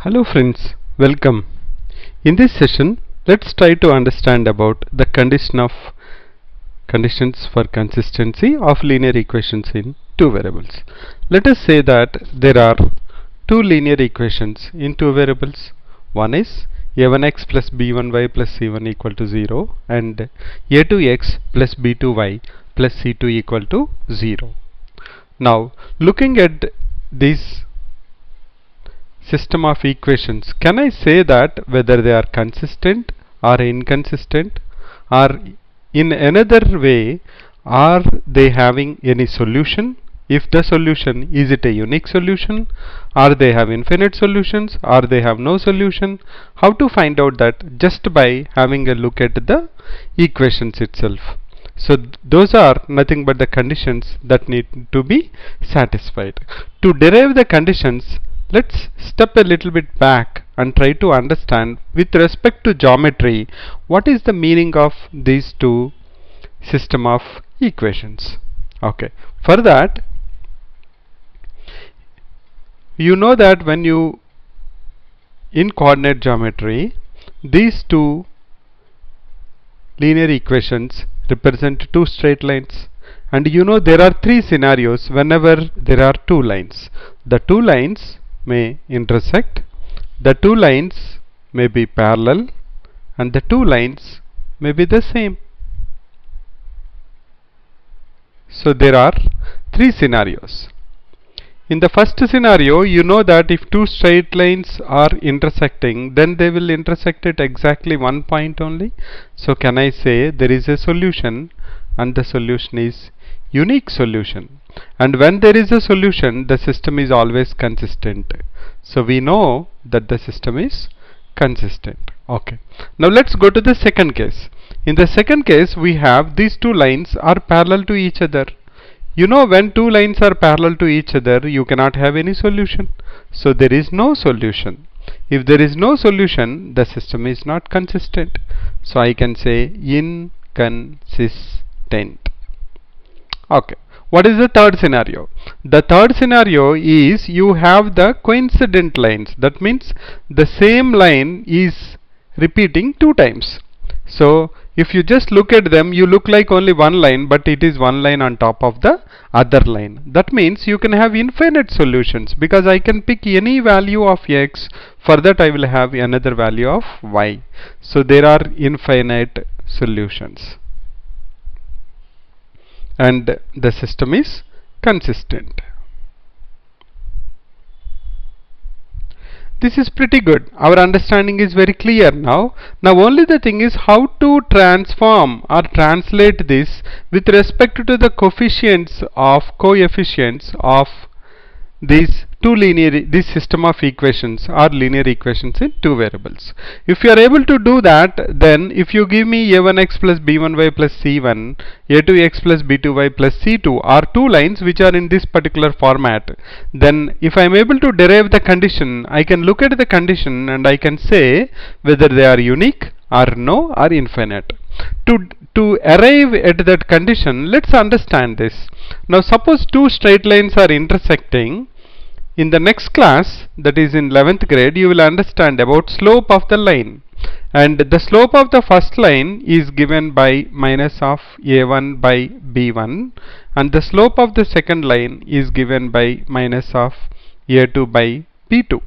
Hello friends, welcome. In this session, let's try to understand about the conditions for consistency of linear equations in two variables. Let us say that there are two linear equations in two variables. One is a1x plus b1y plus c1 equal to 0 and a2x plus b2y plus c2 equal to 0. Now, looking at these system of equations, can I say that whether they are consistent or inconsistent, or in another way, are they having any solution? If the solution, is it a unique solution? Are they have infinite solutions? Or they have no solution? How to find out that? Just by having a look at the equations itself. So those are nothing but the conditions that need to be satisfied. To derive the conditions, let's step a little bit back and try to understand with respect to geometry what is the meaning of these two system of equations. Okay, for that, you know that when you in coordinate geometry, these two linear equations represent two straight lines, and you know there are three scenarios whenever there are two lines. The two lines may intersect, the two lines may be parallel, and the two lines may be the same. So there are three scenarios. In the first scenario, you know that if two straight lines are intersecting, then they will intersect at exactly one point only. So can I say there is a solution, and the solution is unique solution. And when there is a solution, the system is always consistent. So we know that the system is consistent. Okay. Now let's go to the second case. In the second case, we have these two lines are parallel to each other. You know, when two lines are parallel to each other, you cannot have any solution. So there is no solution. If there is no solution, the system is not consistent. So I can say inconsistent. Okay. What is the third scenario? The third scenario is you have the coincident lines. That means the same line is repeating two times. So if you just look at them, you look like only one line, but it is one line on top of the other line. That means you can have infinite solutions, because I can pick any value of x. For that I will have another value of y. So there are infinite solutions, and the system is consistent. This is pretty good. Our understanding is very clear now. Now only the thing is how to transform or translate this with respect to the coefficients of these this system of equations or linear equations in two variables. If you are able to do that, then if you give me a1x plus b1y plus c1, a2x plus b2y plus c2 are two lines which are in this particular format, then if I am able to derive the condition, I can look at the condition and I can say whether they are unique or no or infinite. To arrive at that condition, let's understand this. Now suppose two straight lines are intersecting. In the next class, that is in 11th grade, you will understand about slope of the line. And the slope of the first line is given by minus of a1 by b1, and the slope of the second line is given by minus of a2 by b2.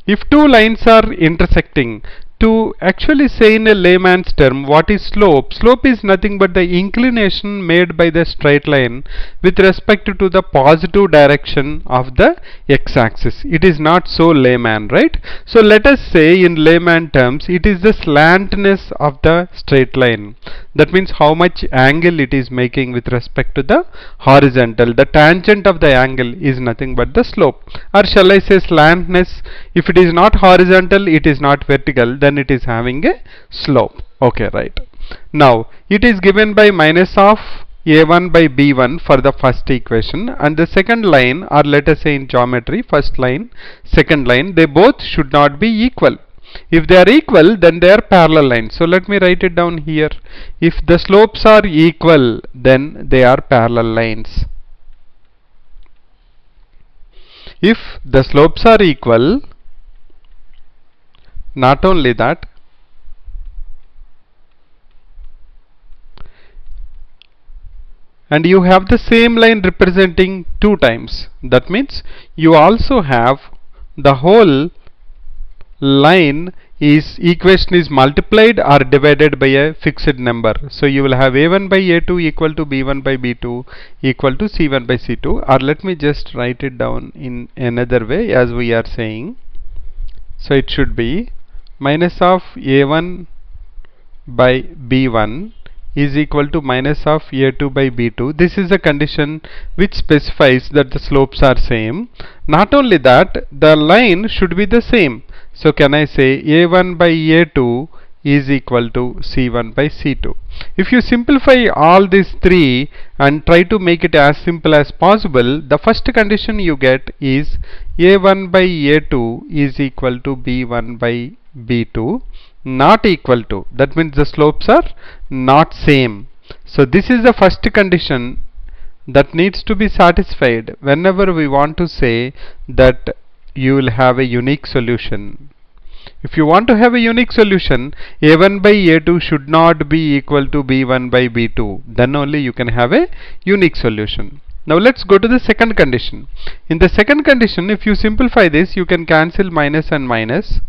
If two lines are intersecting, to actually say in a layman's term what is slope? Slope is nothing but the inclination made by the straight line with respect to the positive direction of the x-axis. It is not so layman, right? So let us say in layman terms, it is the slantness of the straight line. That means how much angle it is making with respect to the horizontal. The tangent of the angle is nothing but the slope. Or shall I say slantness? If it is not horizontal, it is not vertical, then it is having a slope. Okay, right. Now it is given by minus of a1 by b1 for the first equation, and the second line, or let us say in geometry, first line, second line, they both should not be equal. If they are equal, then they are parallel lines. So let me write it down here. If the slopes are equal, then they are parallel lines. If the slopes are equal, Not only that, and you have the same line representing 2 times. That means you also have the whole line is equation is multiplied or divided by a fixed number. So you will have a1 by a2 equal to b1 by b2 equal to c1 by c2, or let me just write it down in another way as we are saying. So it should be minus of a1 by b1 is equal to minus of a2 by b2. This is a condition which specifies that the slopes are same. Not only that, the line should be the same. So can I say a1 by a2 is equal to c1 by c2. If you simplify all these three and try to make it as simple as possible, the first condition you get is a1 by a2 is equal to b1 by b2 not equal to. That means the slopes are not same. So this is the first condition that needs to be satisfied whenever we want to say that you will have a unique solution. If you want to have a unique solution, a1 by a2 should not be equal to b1 by b2. Then only you can have a unique solution. Now let's go to the second condition. In the second condition, if you simplify this, you can cancel minus and minus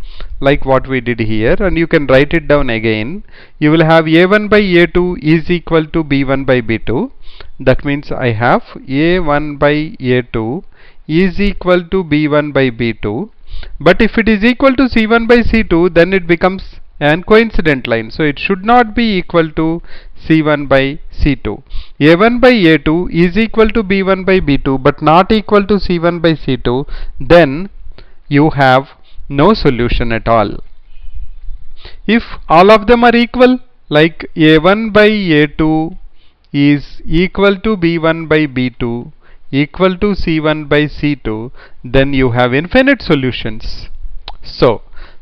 like what we did here, and you can write it down again. You will have a1 by a2 is equal to b1 by b2. That means I have a1 by a2 is equal to b1 by b2. But if it is equal to c1 by c2, then it becomes an coincident line. So it should not be equal to c1 by c2. a1 by a2 is equal to b1 by b2 but not equal to c1 by c2. Then you have no solution at all. If all of them are equal, like a1 by a2 is equal to b1 by b2 equal to c1 by c2, then you have infinite solutions. So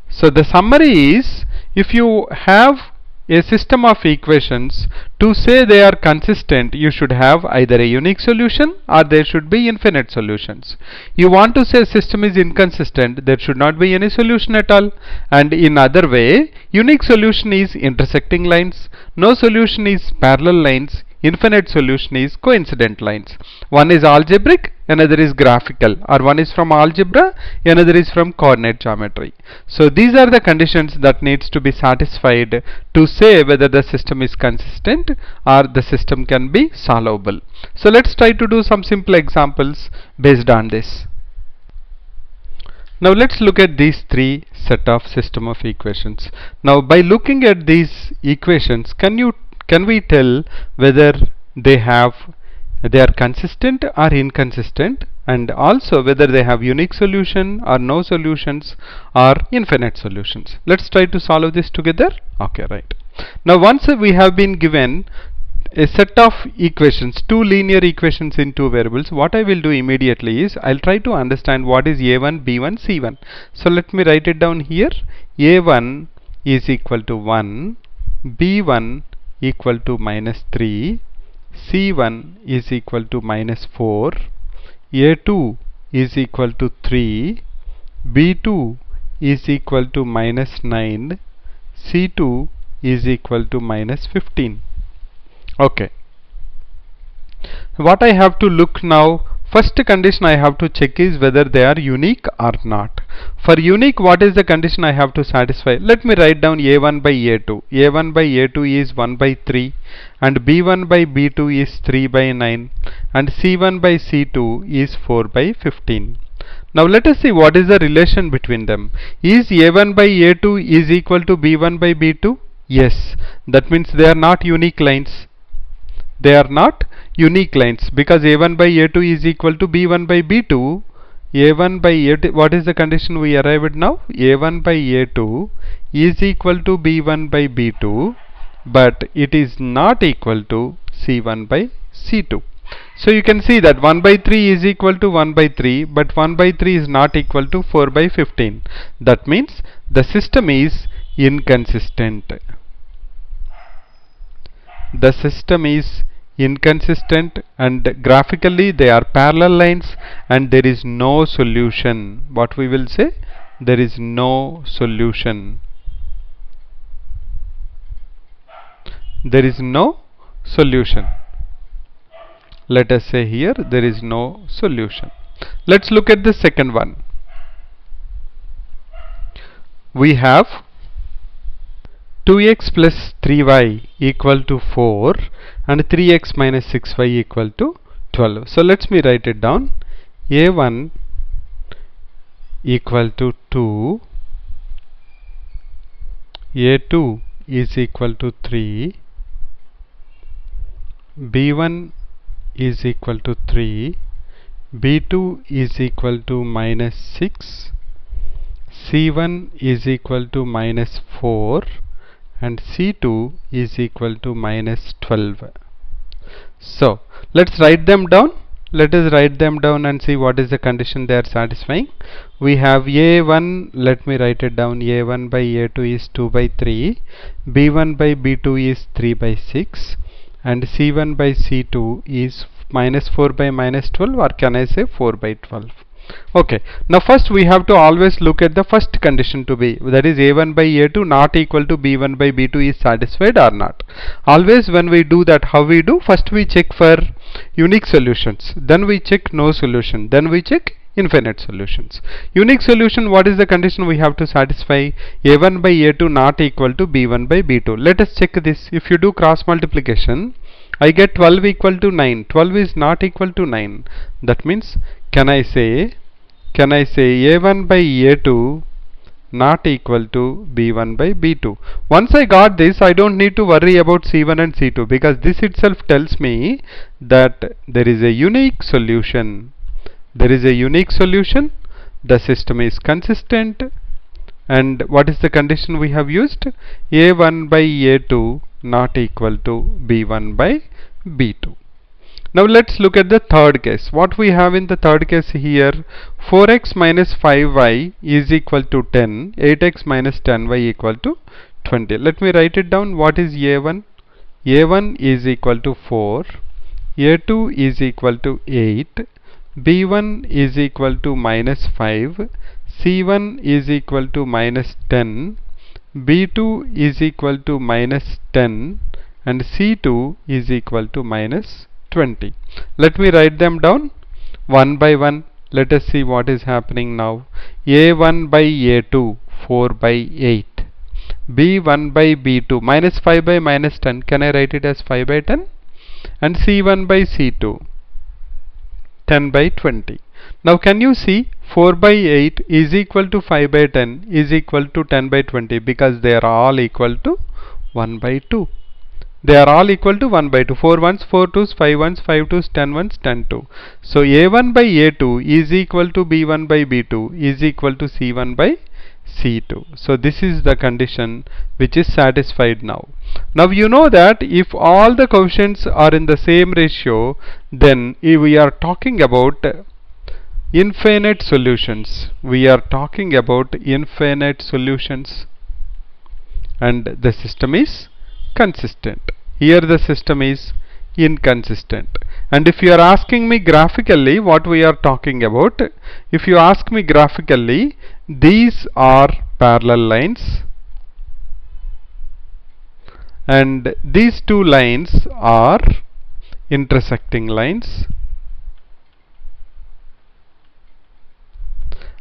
the summary is, if you have a system of equations, to say they are consistent, you should have either a unique solution or there should be infinite solutions. You want to say system is inconsistent, there should not be any solution at all. And in other way, unique solution is intersecting lines, no solution is parallel lines, infinite solution is coincident lines. One is algebraic, another is graphical, or one is from algebra, another is from coordinate geometry. So these are the conditions that needs to be satisfied to say whether the system is consistent or the system can be solvable. So let's try to do some simple examples based on this. Now let's look at these three set of system of equations. Now by looking at these equations, can we tell whether they are consistent or inconsistent, and also whether they have unique solution or no solutions or infinite solutions? Let's try to solve this together. Okay, right. Now once we have been given a set of equations, two linear equations in two variables, what I will do immediately is I'll try to understand what is a1, b1, c1. So let me write it down here. a1 is equal to 1, b1 equal to minus 3, c1 is equal to minus 4, a2 is equal to 3, b2 is equal to minus 9, c2 is equal to minus 15. Okay. What I have to look now, first condition I have to check is whether they are unique or not. For unique, what is the condition I have to satisfy? Let me write down a1 by a2. a1 by a2 is 1 by 3, and b1 by b2 is 3 by 9, and c1 by c2 is 4 by 15. Now let us see what is the relation between them. Is a1 by a2 is equal to b1 by b2? Yes. That means they are not unique lines. They are not unique lines because a1 by a2 is equal to b1 by b2. a1 by a2, what is the condition we arrived now? a1 by a2 is equal to b1 by b2, but it is not equal to c1 by c2. So you can see that 1 by 3 is equal to 1 by 3, but 1 by 3 is not equal to 4 by 15. That means the system is inconsistent. The system is inconsistent, and graphically they are parallel lines, and there is no solution. What we will say? there is no solution. There is no solution. Let us say here there is no solution. Let's look at the second one. We have 2x plus 3y equal to 4 and 3x minus 6y equal to 12. So let me write it down. a1 equal to 2, a2 is equal to 3, b1 is equal to 3, b2 is equal to minus 6, c1 is equal to minus 4 and c2 is equal to minus 12. So let's write them down. Let us write them down and see what is the condition they are satisfying. We have a1, let me write it down, a1 by a2 is 2 by 3, b1 by b2 is 3 by 6 and c1 by c2 is minus 4 by minus 12, or can I say 4 by 12. Okay, now first we have to always look at the first condition to be, that is a1 by a2 not equal to b1 by b2 is satisfied or not. Always when we do that, how we do? First we check for unique solutions, then we check no solution, then we check infinite solutions. Unique solution, what is the condition we have to satisfy? a1 by a2 not equal to b1 by b2. Let us check this. If you do cross multiplication, I get 12 equal to 9. 12 is not equal to 9. That means can I say a1 by a2 not equal to b1 by b2. Once I got this, I don't need to worry about c1 and c2, because this itself tells me that there is a unique solution. There is a unique solution, the system is consistent, and what is the condition we have used? a1 by a2 not equal to b1 by b2. Now let's look at the third case. What we have in the third case here, 4x minus 5y is equal to 10, 8x minus 10y equal to 20. Let me write it down. What is a1? a1 is equal to 4, a2 is equal to 8, b1 is equal to minus 5, c1 is equal to minus 10, b2 is equal to minus 10 and c2 is equal to minus 20. Let me write them down one by one. Let us see what is happening now. a1 by a2 4 by 8, b1 by b2 minus 5 by minus 10, can I write it as 5 by 10, and c1 by c2 10 by 20. Now can you see 4 by 8 is equal to 5 by 10 is equal to 10 by 20, because they are all equal to 1 by 2. They are all equal to 1 by 2. 4 ones, 4 twos, 5 ones, 5 twos, 10 ones, 10 2. So a1 by a2 is equal to b1 by b2 is equal to c1 by c2. So this is the condition which is satisfied now. Now you know that if all the coefficients are in the same ratio, then we are talking about infinite solutions. We are talking about infinite solutions, and the system is consistent. Here the system is inconsistent. And if you are asking me graphically what we are talking about, if you ask me graphically, these are parallel lines and these two lines are intersecting lines,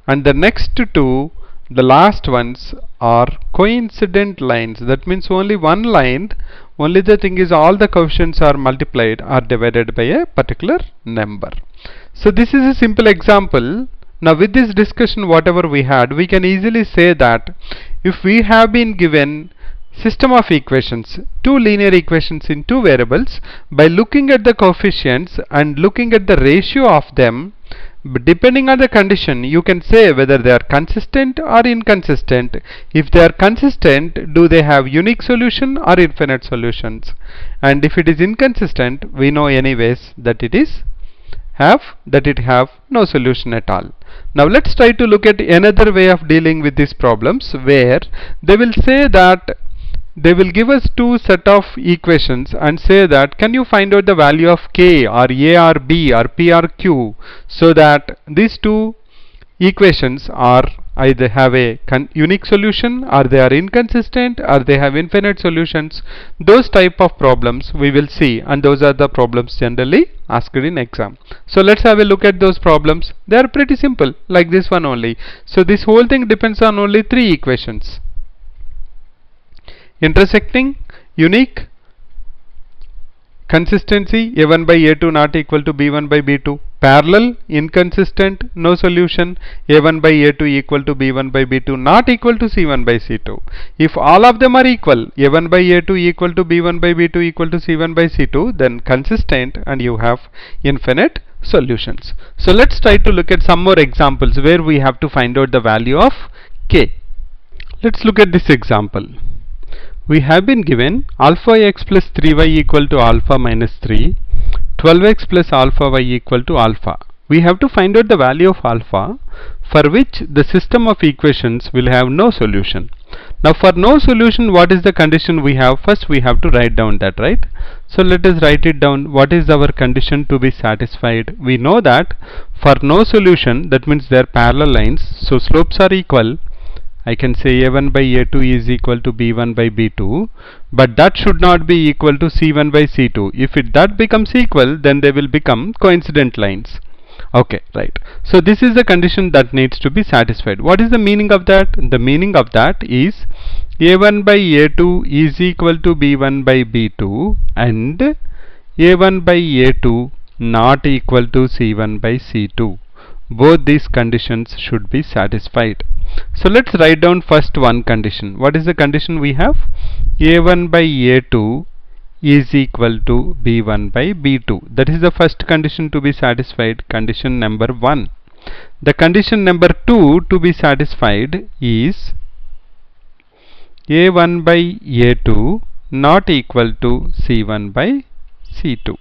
and the next two, the last ones, are coincident lines. That means only one line, only the thing is all the coefficients are multiplied or divided by a particular number. So this is a simple example. Now with this discussion whatever we had, we can easily say that if we have been given system of equations, two linear equations in two variables, by looking at the coefficients and looking at the ratio of them, depending on the condition, you can say whether they are consistent or inconsistent. If they are consistent, do they have unique solution or infinite solutions? And if it is inconsistent, we know anyways that it have no solution at all. Now let's try to look at another way of dealing with these problems, where they will say that they will give us two set of equations and say that can you find out the value of k or a or b or p or q, so that these two equations are either have a unique solution, or they are inconsistent, or they have infinite solutions. Those type of problems we will see, and those are the problems generally asked in exam. So let's have a look at those problems. They are pretty simple, like this one only. So this whole thing depends on only three equations: intersecting, unique, consistency, a1 by a2 not equal to b1 by b2, parallel, inconsistent, no solution, a1 by a2 equal to b1 by b2 not equal to c1 by c2. If all of them are equal, a1 by a2 equal to b1 by b2 equal to c1 by c2, then consistent, and you have infinite solutions. So let's try to look at some more examples where we have to find out the value of k. Let's look at this example. We have been given alpha x plus 3y equal to alpha minus 3, 12x plus alpha y equal to alpha. We have to find out the value of alpha, for which the system of equations will have no solution. Now for no solution, what is the condition we have? First we have to write down that, right? So let us write it down. What is our condition to be satisfied? We know that for no solution, that means they are parallel lines, so slopes are equal. I can say a1 by a2 is equal to b1 by b2, but that should not be equal to c1 by c2. If that becomes equal, then they will become coincident lines. Okay, right. So this is the condition that needs to be satisfied. What is the meaning of that? The meaning of that is a1 by a2 is equal to b1 by b2 and a1 by a2 not equal to c1 by c2. Both these conditions should be satisfied. So let's write down first one condition. What is the condition we have? a1 by a2 is equal to b1 by b2. That is the first condition to be satisfied, condition number 1. The condition number 2 to be satisfied is a1 by a2 not equal to c1 by c2.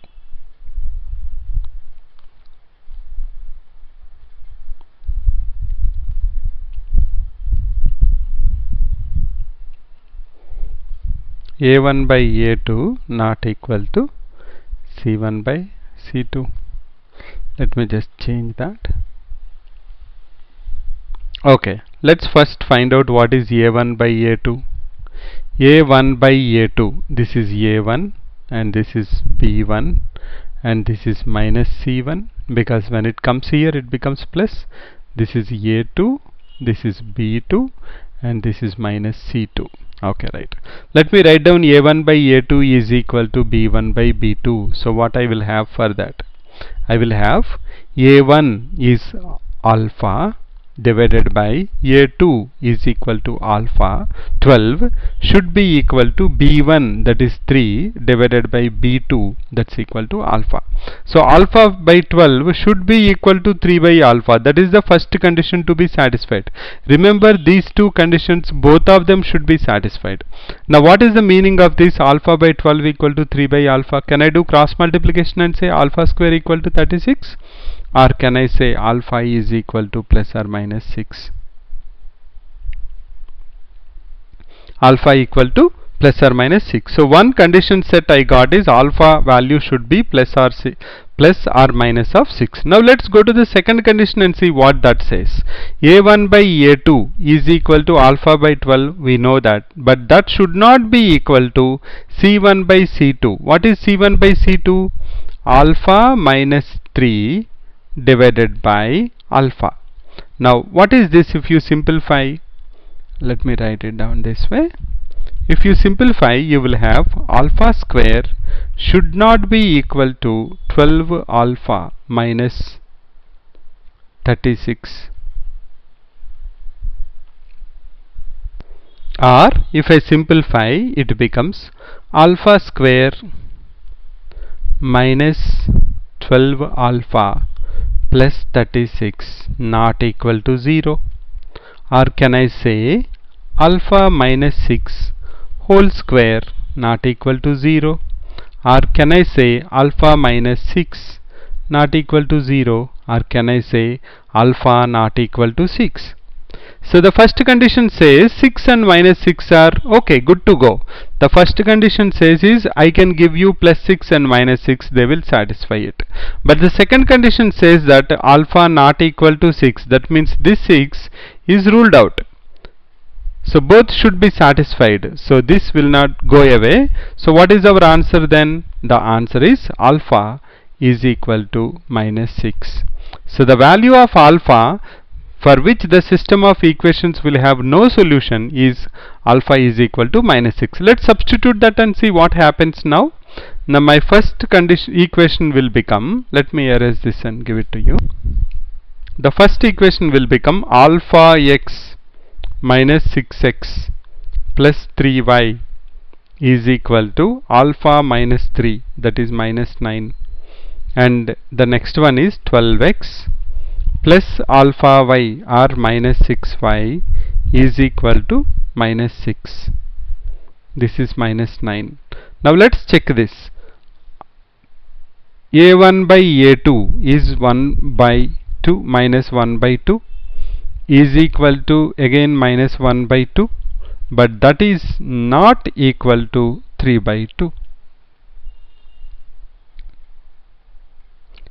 a1 by a2 not equal to c1 by c2. Let me just change that. Okay, let's first find out what is a1 by a2. a1 by a2, this is a1 and this is b1 and this is minus c1, because when it comes here it becomes plus. This is a2, this is b2 and this is minus c2. Okay, right. Let me write down a1 by a2 is equal to b1 by b2. So what I will have for that? I will have a1 is alpha divided by a2 is equal to alpha. 12 should be equal to b1, that is 3, divided by b2, that's equal to alpha. So alpha by 12 should be equal to 3 by alpha. That is the first condition to be satisfied. Remember, these two conditions, both of them should be satisfied. Now what is the meaning of this alpha by 12 equal to 3 by alpha? Can I do cross multiplication and say alpha square equal to 36? Or can I say alpha is equal to plus or minus 6? Alpha equal to plus or minus 6. So one condition set I got is alpha value should be plus or minus of 6. Now let's go to the second condition and see what that says. a1 by a2 is equal to alpha by 12. We know that, but that should not be equal to c1 by c2. What is c1 by c2? Alpha minus 3 divided by alpha. Now what is this if you simplify? Let me write it down this way. If you simplify, you will have alpha square should not be equal to 12 alpha minus 36. Or if I simplify, it becomes alpha square minus 12 alpha plus 36 not equal to 0. Or can I say alpha minus 6 whole square not equal to 0? Or can I say alpha minus 6 not equal to 0? Or can I say alpha not equal to 6? So the first condition says 6 and minus 6 are okay, good to go. The first condition says is I can give you plus 6 and minus 6, they will satisfy it. But the second condition says that alpha not equal to 6, that means this 6 is ruled out. So both should be satisfied. So this will not go away. So what is our answer then? The answer is alpha is equal to minus 6. So the value of alpha for which the system of equations will have no solution is alpha is equal to minus 6. Let's substitute that and see what happens now. Now my first equation will become, let me erase this and give it to you. The first equation will become alpha x minus 6x plus 3y is equal to alpha minus 3, that is minus 9, and the next one is 12x plus alpha y or minus 6y is equal to minus 6. This is minus 9. Now let's check this. a1 by a2 is 1 by 2 minus 1 by 2 is equal to again minus 1 by 2, but that is not equal to 3 by 2.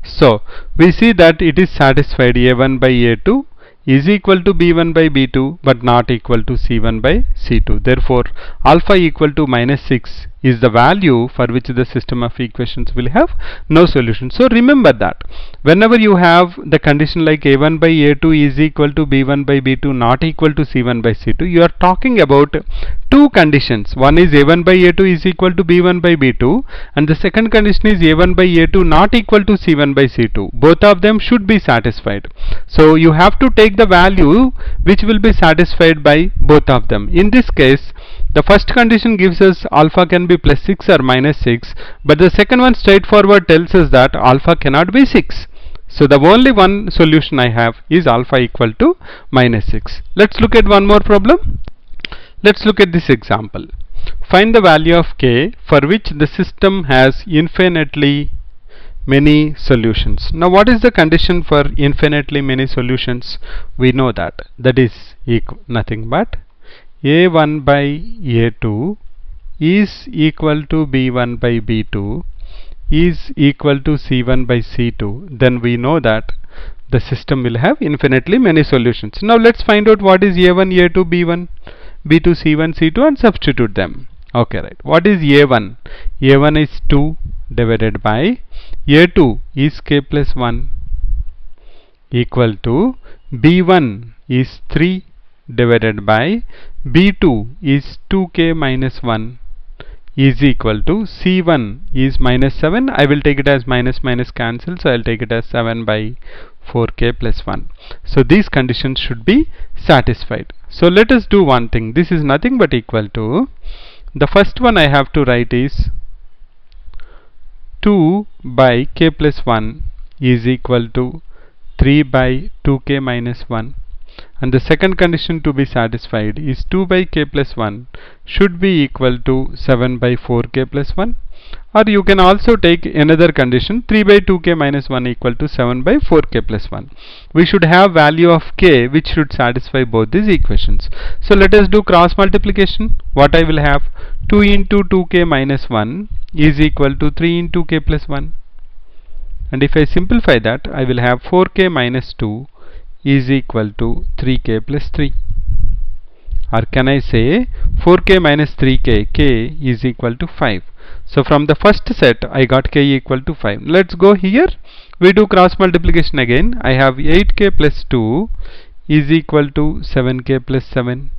So we see that it is satisfied. a1 by a2 is equal to b1 by b2 but not equal to c1 by c2. Therefore alpha equal to minus 6 is the value for which the system of equations will have no solution. So remember that whenever you have the condition like a1 by a2 is equal to b1 by b2 not equal to c1 by c2, you are talking about two conditions. One is a1 by a2 is equal to b1 by b2, and the second condition is a1 by a2 not equal to c1 by c2. Both of them should be satisfied. So you have to take the value which will be satisfied by both of them. In this case, the first condition gives us alpha can be plus 6 or minus 6, but the second one straightforward tells us that alpha cannot be 6. So the only one solution I have is alpha equal to minus 6. Let's look at one more problem. Let's look at this example. Find the value of k for which the system has infinitely many solutions. Now what is the condition for infinitely many solutions? We know that is nothing but a1 by a2 is equal to b1 by b2 is equal to c1 by c2. Then we know that the system will have infinitely many solutions. Now let's find out what is a1, a2, b1, b2, c1, c2 and substitute them. Okay, right. What is a1? a1 is 2 divided by a2 is k plus 1 equal to b1 is 3 divided by b2 is 2k minus 1 is equal to c1 is minus 7. I will take it as minus minus cancel, so I will take it as 7 by 4k plus 1. So these conditions should be satisfied. So let us do one thing. This is nothing but equal to, the first one I have to write is 2 by k plus 1 is equal to 3 by 2k minus 1, and the second condition to be satisfied is 2 by k plus 1 should be equal to 7 by 4k plus 1, or you can also take another condition, 3 by 2k minus 1 equal to 7 by 4k plus 1. We should have value of k which should satisfy both these equations. So let us do cross multiplication. What I will have, 2 into 2k minus 1 is equal to 3 into k plus 1, and if I simplify that I will have 4k minus 2 is equal to 3k plus 3, or can I say 4k minus 3k, k is equal to 5. So from the first set I got k equal to 5. Let's go here, we do cross multiplication again. I have 8k plus 2 is equal to 7k plus 7,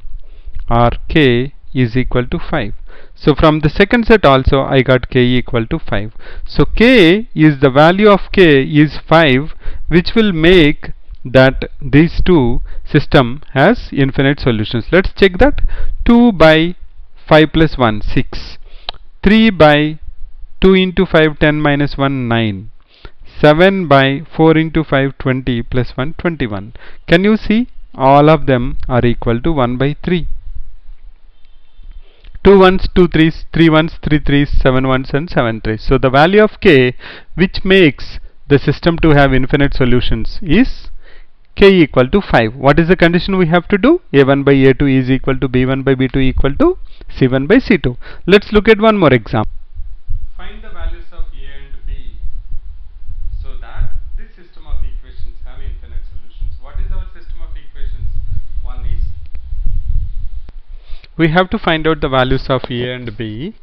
or k is equal to 5. So from the second set also I got k equal to 5. So k is, the value of k is 5, which will make that these two system has infinite solutions. Let's check that. 2 by 5 plus 1 6, 3 by 2 into 5 10 minus 1 9, 7 by 4 into 5 20 plus 1 21. Can you see all of them are equal to 1 by 3. 2 ones, 2 threes, 3 ones, 3 threes, 7 ones and 7 threes. So the value of k which makes the system to have infinite solutions is k equal to 5. What is the condition we have to do? A1 by A2 is equal to B1 by B2 equal to C1 by C2. Let's look at one more example. Find the values of A and B so that this system of equations have infinite solutions. What is our system of equations? One is, we have to find out the values of A and B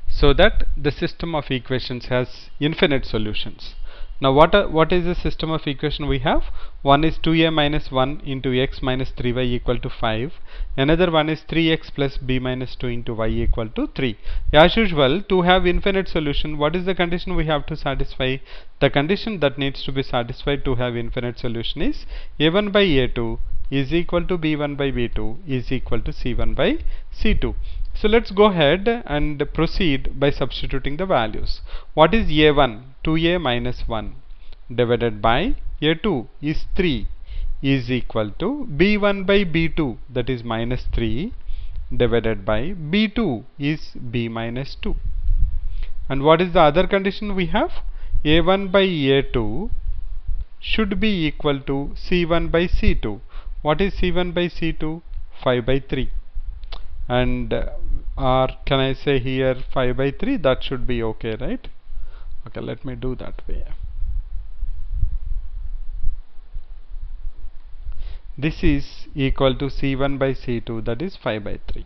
so that the system of equations has infinite solutions. Now what is the system of equation we have? One is 2a minus 1 into x minus 3y equal to 5. Another one is 3x plus b minus 2 into y equal to 3. As usual, to have infinite solution, what is the condition we have to satisfy? The condition that needs to be satisfied to have infinite solution is a1 by a2 is equal to b1 by b2 is equal to c1 by c2. So let's go ahead and proceed by substituting the values. What is a1? 2a minus 1 divided by a2 is 3 is equal to b1 by b2, that is minus 3, divided by b2 is b minus 2. And what is the other condition we have? a1 by a2 should be equal to c1 by c2. What is c1 by c2? 5 by 3. And or can I say here 5 by 3? That should be okay, right? Okay, let me do that way. This is equal to c1 by c2, that is 5 by 3.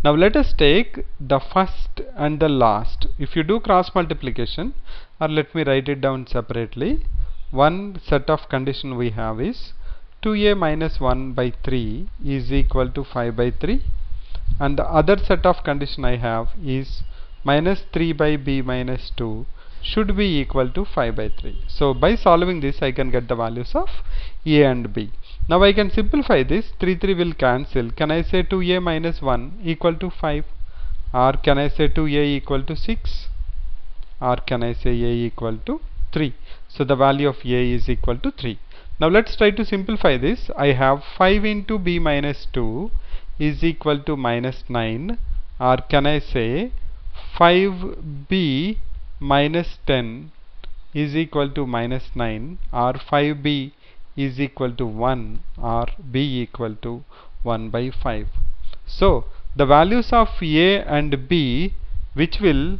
Now let us take the first and the last. If you do cross multiplication, or let me write it down separately, one set of condition we have is 2a minus 1 by 3 is equal to 5 by 3, and the other set of condition I have is minus 3 by b minus 2 should be equal to 5 by 3. So by solving this, I can get the values of a and b. Now I can simplify this. 3 will cancel. Can I say 2a minus 1 equal to 5? Or can I say 2a equal to 6? Or can I say a equal to 3? So the value of a is equal to 3. Now let's try to simplify this. I have 5 into b minus 2 is equal to minus 9. Or can I say 5b minus 10 is equal to minus 9, or 5b is equal to 1, or b equal to 1 by 5. So the values of a and b which will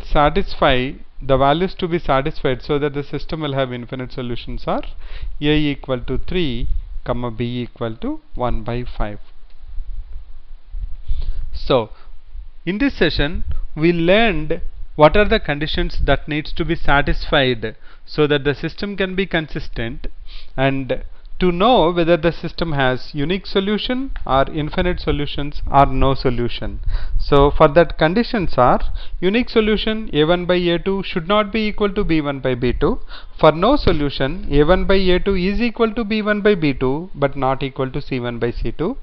satisfy the values to be satisfied so that the system will have infinite solutions are a equal to 3, comma b equal to 1 by 5. So in this session, we learned what are the conditions that needs to be satisfied so that the system can be consistent, and to know whether the system has unique solution or infinite solutions or no solution. So for that, conditions are: unique solution a1 by a2 should not be equal to b1 by b2. For no solution, a1 by a2 is equal to b1 by b2 but not equal to c1 by c2.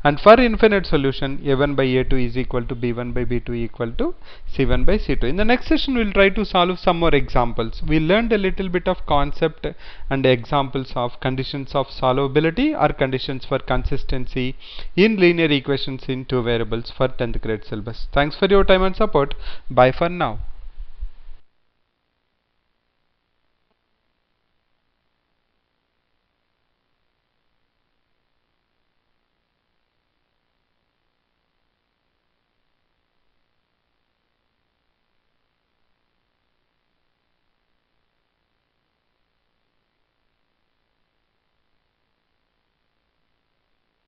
And for infinite solution, a1 by a2 is equal to b1 by b2 equal to c1 by c2. In the next session, we will try to solve some more examples. We learned a little bit of concept and examples of conditions of solvability or conditions for consistency in linear equations in two variables for 10th grade syllabus. Thanks for your time and support. Bye for now.